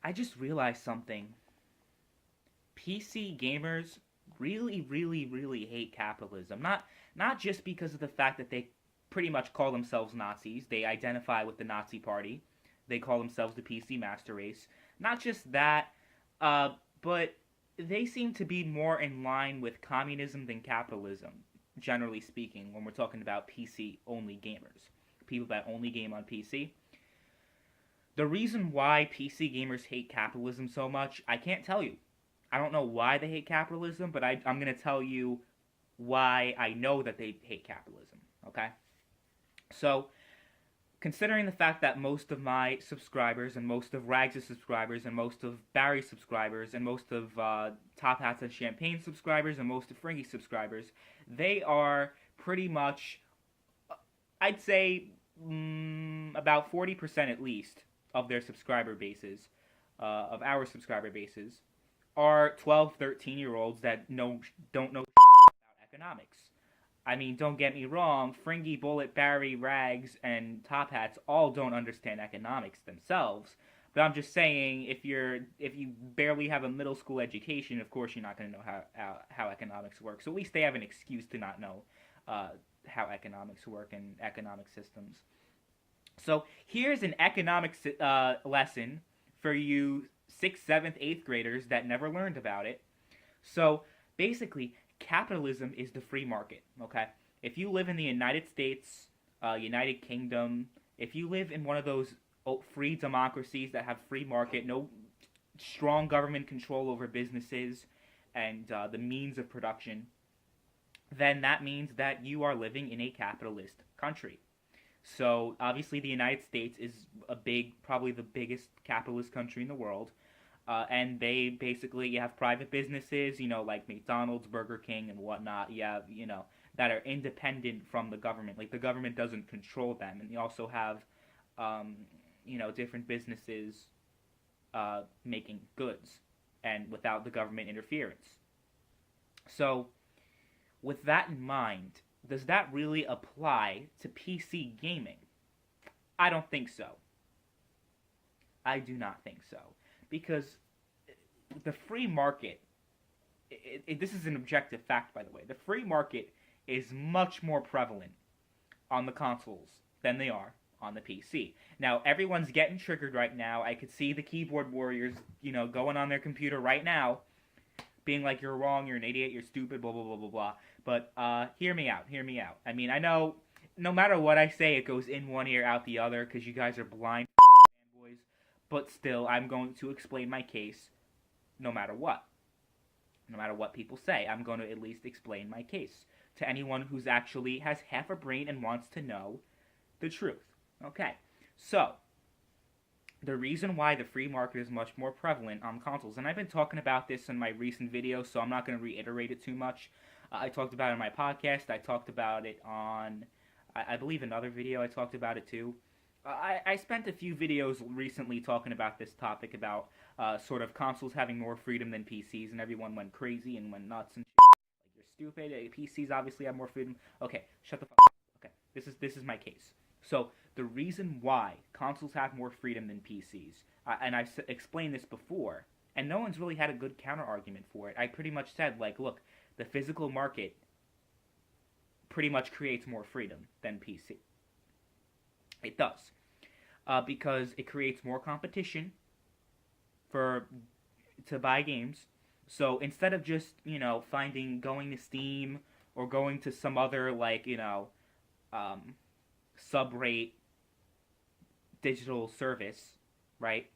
I just realized something. PC gamers really, really, really hate capitalism. Not just because of the fact that they pretty much call themselves Nazis. They identify with the Nazi Party. They call themselves the PC Master Race. Not just that, but they seem to be more in line with communism than capitalism, generally speaking, when we're talking about PC only gamers. People that only game on PC. The reason why PC gamers hate capitalism so much, I can't tell you. I don't know why they hate capitalism, but I'm going to tell you why I know that they hate capitalism, okay? So, considering the fact that most of my subscribers, and most of Rags' subscribers, and most of Barry's subscribers, and most of Top Hats and Champagne subscribers, and most of Fringy's subscribers, they are pretty much, I'd say, about 40% at least of their subscriber bases, of our subscriber bases, are 12, 13-year-olds that don't know about economics. I mean, don't get me wrong, Fringy, Bullet, Barry, Rags, and Top Hats all don't understand economics themselves. But I'm just saying, if you barely have a middle school education, of course you're not going to know how economics works. So at least they have an excuse to not know how economics work and economic systems. So here's an economics lesson for you 6th, 7th, 8th graders that never learned about it. So basically, capitalism is the free market, okay? If you live in the United States, United Kingdom, if you live in one of those free democracies that have free market, no strong government control over businesses and the means of production, then that means that you are living in a capitalist country. So obviously the United States is probably the biggest capitalist country in the world. And they basically, you have private businesses, like McDonald's, Burger King, and whatnot. You have, that are independent from the government. Like, the government doesn't control them. And you also have, different businesses making goods and without the government interference. So, with that in mind, does that really apply to PC gaming? I don't think so. I do not think so. Because the free market, this is an objective fact, by the way, the free market is much more prevalent on the consoles than they are on the PC. Now, everyone's getting triggered right now. I could see the keyboard warriors, going on their computer right now, being like, you're wrong, you're an idiot, you're stupid, blah, blah, blah, blah, blah. But hear me out. I mean, I know no matter what I say, it goes in one ear, out the other, because you guys are blind fanboys. But still, I'm going to explain my case no matter what. No matter what people say, I'm going to at least explain my case to anyone who's actually has half a brain and wants to know the truth. Okay, so the reason why the free market is much more prevalent on consoles, and I've been talking about this in my recent videos, so I'm not going to reiterate it too much. I talked about it in my podcast. I talked about it on, I believe, another video. I talked about it too. I spent a few videos recently talking about this topic, about sort of consoles having more freedom than PCs, and everyone went crazy and went nuts and shit. Like, you're stupid. PCs obviously have more freedom. Okay, shut the fuck up. Okay, this is my case. So the reason why consoles have more freedom than PCs, and I've explained this before, and no one's really had a good counter argument for it. I pretty much said, like, look, the physical market pretty much creates more freedom than PC. It does. Because it creates more competition to buy games. So instead of just, going to Steam or going to some other, like, sub-rate digital service, right?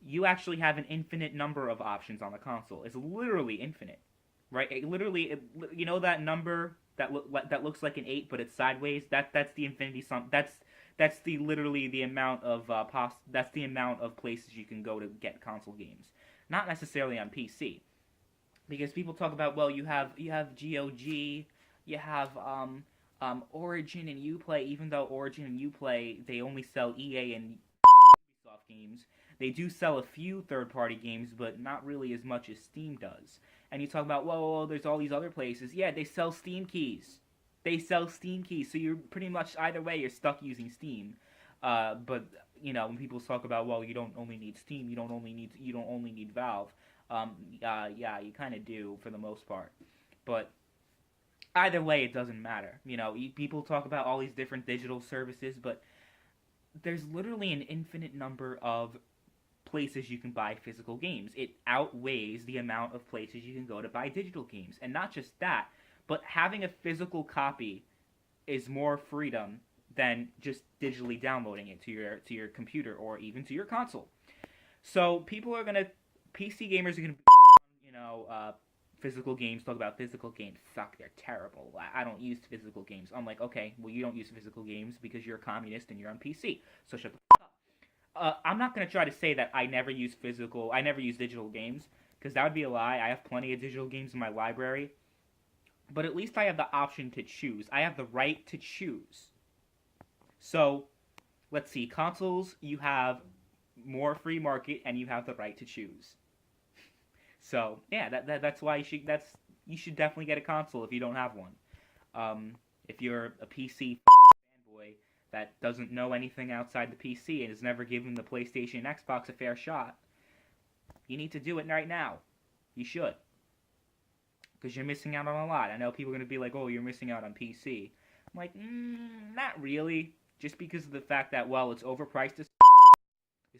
You actually have an infinite number of options on the console. It's literally infinite, right? That number that looks like an 8, but it's sideways. That's the infinity sum. That's literally the amount of that's the amount of places you can go to get console games. Not necessarily on PC, because people talk about, well, you have GOG, you have Origin and Uplay. Even though Origin and Uplay, they only sell EA and Ubisoft games, they do sell a few third-party games, but not really as much as Steam does. And you talk about, well, there's all these other places. Yeah, they sell Steam keys. So you're pretty much, either way, you're stuck using Steam. But when people talk about, well, you don't only need Steam, you don't only need Valve. Yeah, you kind of do for the most part, but either way, it doesn't matter. People talk about all these different digital services, but there's literally an infinite number of places you can buy physical games. It outweighs the amount of places you can go to buy digital games. And not just that, but having a physical copy is more freedom than just digitally downloading it to your computer or even to your console. So PC gamers are gonna, physical games. Talk about physical games. Suck. They're terrible. I don't use physical games. I'm like, okay, well, you don't use physical games because you're a communist and you're on PC. So shut the fuck up. I'm not gonna try to say that I never use digital games, because that would be a lie. I have plenty of digital games in my library, but at least I have the option to choose. I have the right to choose. So, let's see. Consoles, you have more free market, and you have the right to choose. So yeah, that's why you should definitely get a console if you don't have one. If you're a PC fanboy that doesn't know anything outside the PC and has never given the PlayStation and Xbox a fair shot, you need to do it right now. You should, because you're missing out on a lot. I know people are gonna be like, "Oh, you're missing out on PC." I'm like, not really. Just because of the fact that, well, it's overpriced, it's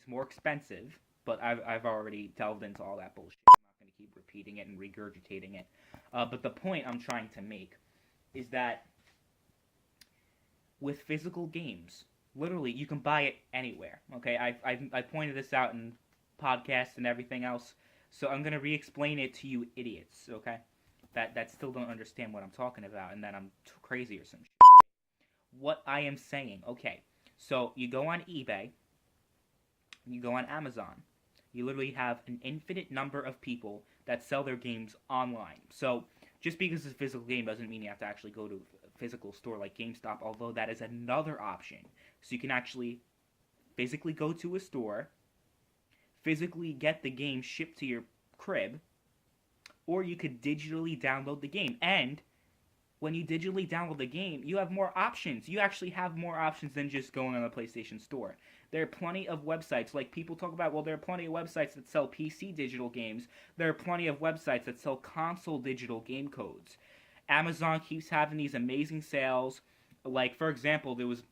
more expensive. But I've already delved into all that bullshit. I'm not going to keep repeating it and regurgitating it. But the point I'm trying to make is that with physical games, literally, you can buy it anywhere. Okay, I pointed this out in podcasts and everything else, so I'm going to re-explain it to you idiots, okay? That still don't understand what I'm talking about, and that I'm crazy or some shit. What I am saying, okay, so you go on eBay, you go on Amazon, you literally have an infinite number of people that sell their games online. So just because it's a physical game doesn't mean you have to actually go to a physical store like GameStop, although that is another option. So you can actually physically go to a store, physically get the game shipped to your crib, or you could digitally download the game. And when you digitally download the game, you have more options. You actually have more options than just going on the PlayStation Store. There are plenty of websites, like people talk about, well, there are plenty of websites that sell PC digital games. There are plenty of websites that sell console digital game codes. Amazon keeps having these amazing sales. Like, for example, there was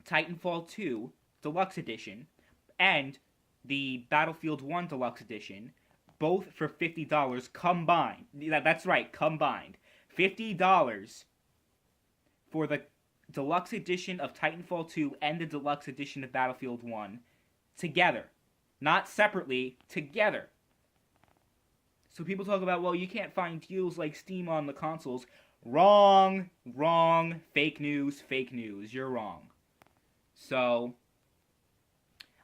Titanfall 2 Deluxe Edition and the Battlefield 1 Deluxe Edition, both for $50 combined. That's right, combined. $50 for the Deluxe Edition of Titanfall 2 and the Deluxe Edition of Battlefield 1 together. Not separately, together. So people talk about, well, you can't find deals like Steam on the consoles. Wrong. Fake news. You're wrong. So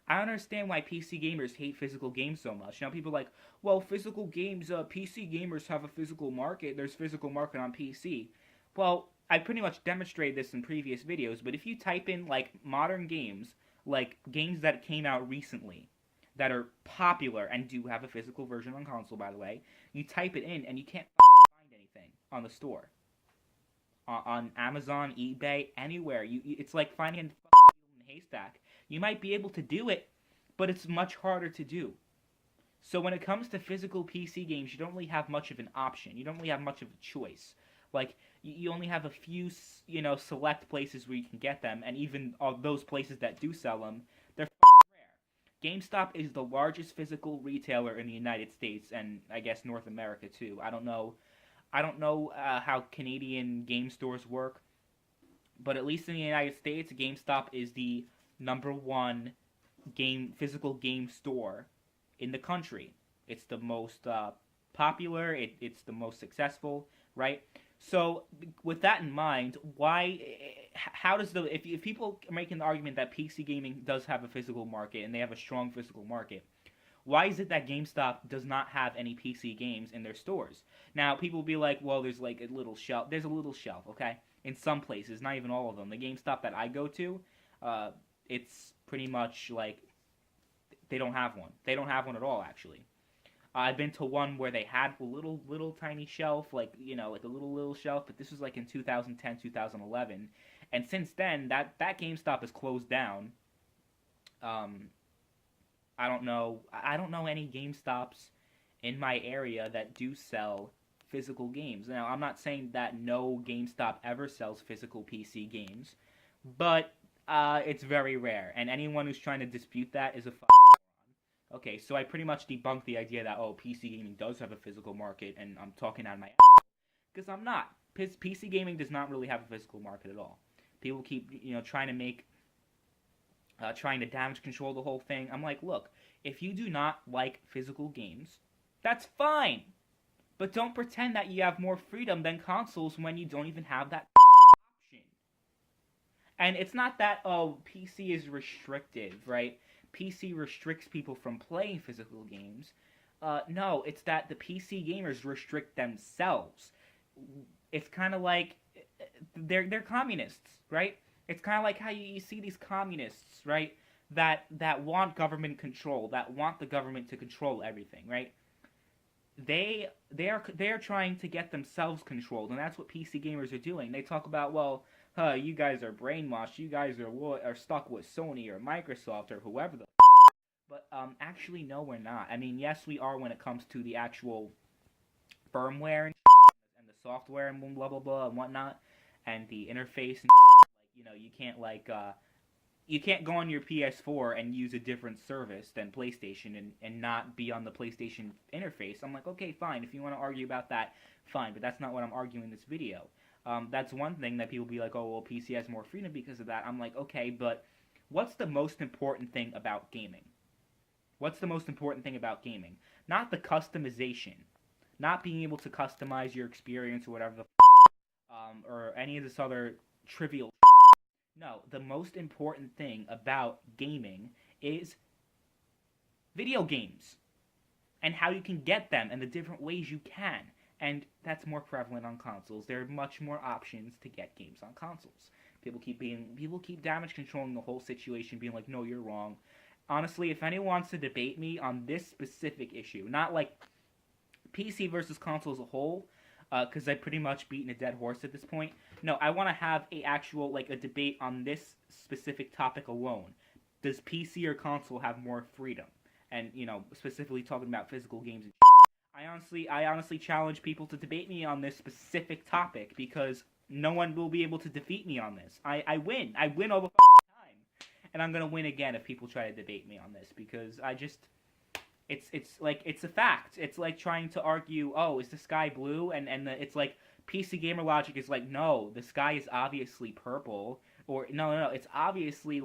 I don't understand why PC gamers hate physical games so much. People are like, well, physical games, PC gamers have a physical market. There's physical market on PC. Well, I pretty much demonstrated this in previous videos, but if you type in, like, modern games, like games that came out recently, that are popular and do have a physical version on console, by the way, you type it in and you can't find anything on the store. On Amazon, eBay, anywhere. It's like finding a needle in a haystack. You might be able to do it, but it's much harder to do. So when it comes to physical PC games, you don't really have much of an option. You don't really have much of a choice. Like, you only have a few, select places where you can get them, and even those places that do sell them, they're rare. GameStop is the largest physical retailer in the United States, and I guess North America too. I don't know how Canadian game stores work, but at least in the United States, GameStop is the #1 physical game store in the country. It's the most popular. It's the most successful, right? So with that in mind, if people are making the argument that PC gaming does have a physical market and they have a strong physical market, why is it that GameStop does not have any PC games in their stores? Now, people will be like, well, there's like a little shelf. There's a little shelf, okay? In some places, not even all of them. The GameStop that I go to, it's pretty much like they don't have one. They don't have one at all, actually. I've been to one where they had a little tiny shelf, like a little shelf, but this was like in 2010, 2011, and since then that GameStop is closed down. Um, I don't know any GameStops in my area that do sell physical games. Now, I'm not saying that no GameStop ever sells physical PC games, but it's very rare, and anyone who's trying to dispute that is a moron. Okay, so I pretty much debunked the idea that, oh, PC gaming does have a physical market, and I'm talking out of my ass, because I'm not. PC gaming does not really have a physical market at all. People keep, trying to damage control the whole thing. I'm like, look, if you do not like physical games, that's fine. But don't pretend that you have more freedom than consoles when you don't even have that option. And it's not that, oh, PC is restrictive, right? PC restricts people from playing physical games. No, it's that the PC gamers restrict themselves. It's kind of like they're communists, right? It's kind of like how you see these communists, right? That want government control, that want the government to control everything, right? They are trying to get themselves controlled, and that's what PC gamers are doing. They talk about, well, you guys are brainwashed, you guys are stuck with Sony or Microsoft or whoever the. But actually, no, we're not. I mean, yes, we are when it comes to the actual firmware and the software and blah blah blah and whatnot, and the interface and you can't go on your PS4 and use a different service than PlayStation and not be on the PlayStation interface. I'm like, okay, fine. If you want to argue about that, fine. But that's not what I'm arguing in this video. That's one thing that people be like, oh, well, PC has more freedom because of that. I'm like, okay, but what's the most important thing about gaming? What's the most important thing about gaming? Not the customization. Not being able to customize your experience or whatever or any of this other trivial. No, the most important thing about gaming is video games and how you can get them and the different ways you can. And that's more prevalent on consoles. There are much more options to get games on consoles. People keep damage controlling the whole situation, being like, no, you're wrong. Honestly, if anyone wants to debate me on this specific issue, not like PC versus console as a whole, because I've pretty much beaten a dead horse at this point. No, I want to have a debate on this specific topic alone. Does PC or console have more freedom? And, specifically talking about physical games. I honestly challenge people to debate me on this specific topic because no one will be able to defeat me on this. I win. I win all the time. And I'm going to win again if people try to debate me on this because it's a fact. It's like trying to argue, oh, is the sky blue? It's like PC gamer logic is like, no, the sky is obviously purple, or no, it's obviously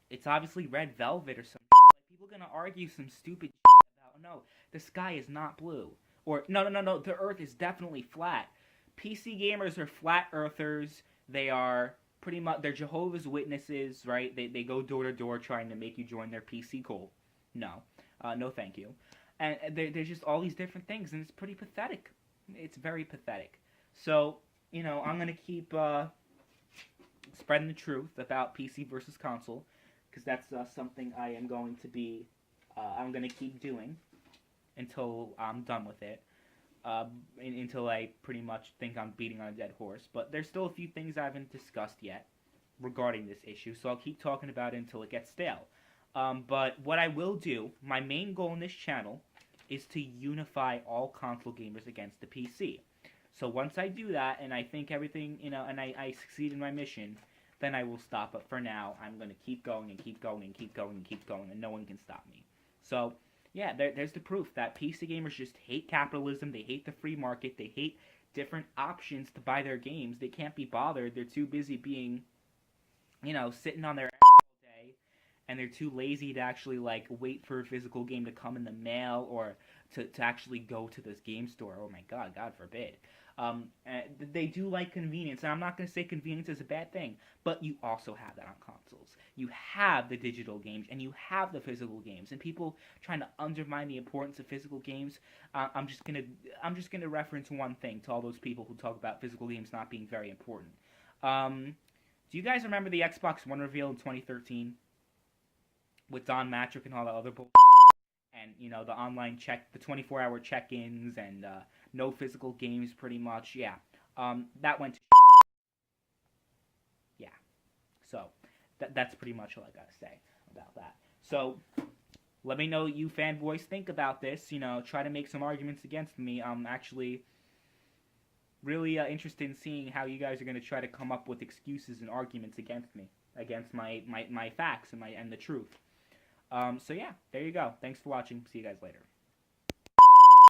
it's obviously red velvet or something. Like people are gonna argue some stupid about, no, the sky is not blue, or no, the Earth is definitely flat. PC gamers are flat earthers. They are pretty much, they're Jehovah's Witnesses, right? They go door to door trying to make you join their PC cult. No, no thank you. And there's just all these different things, and it's pretty pathetic. It's very pathetic. So, I'm going to keep spreading the truth about PC versus console, because that's something I am going to be, I'm going to keep doing until I'm done with it. Until I pretty much think I'm beating on a dead horse. But there's still a few things I haven't discussed yet regarding this issue, so I'll keep talking about it until it gets stale. But what I will do, my main goal in this channel, is to unify all console gamers against the PC. So once I do that, and I think everything, and I succeed in my mission, then I will stop. But for now, I'm going to keep going and keep going and keep going and keep going, and no one can stop me. So, yeah, there's the proof that PC gamers just hate capitalism, they hate the free market, they hate different options to buy their games. They can't be bothered. They're too busy being, sitting on their ass all day, and they're too lazy to actually, wait for a physical game to come in the mail or to actually go to this game store. Oh my god, God forbid. They do like convenience, and I'm not going to say convenience is a bad thing, but you also have that on consoles. You have the digital games, and you have the physical games, and people trying to undermine the importance of physical games. I'm just gonna reference one thing to all those people who talk about physical games not being very important. Do you guys remember the Xbox One reveal in 2013 with Don Matrick and all the other bull? And, the online the 24-hour check-ins and no physical games pretty much. Yeah. That went to yeah. So, that's pretty much all I gotta say about that. So let me know what you fanboys think about this. You know, try to make some arguments against me. I'm actually really interested in seeing how you guys are going to try to come up with excuses and arguments against me, against my facts and the truth. So yeah, there you go. Thanks for watching. See you guys later.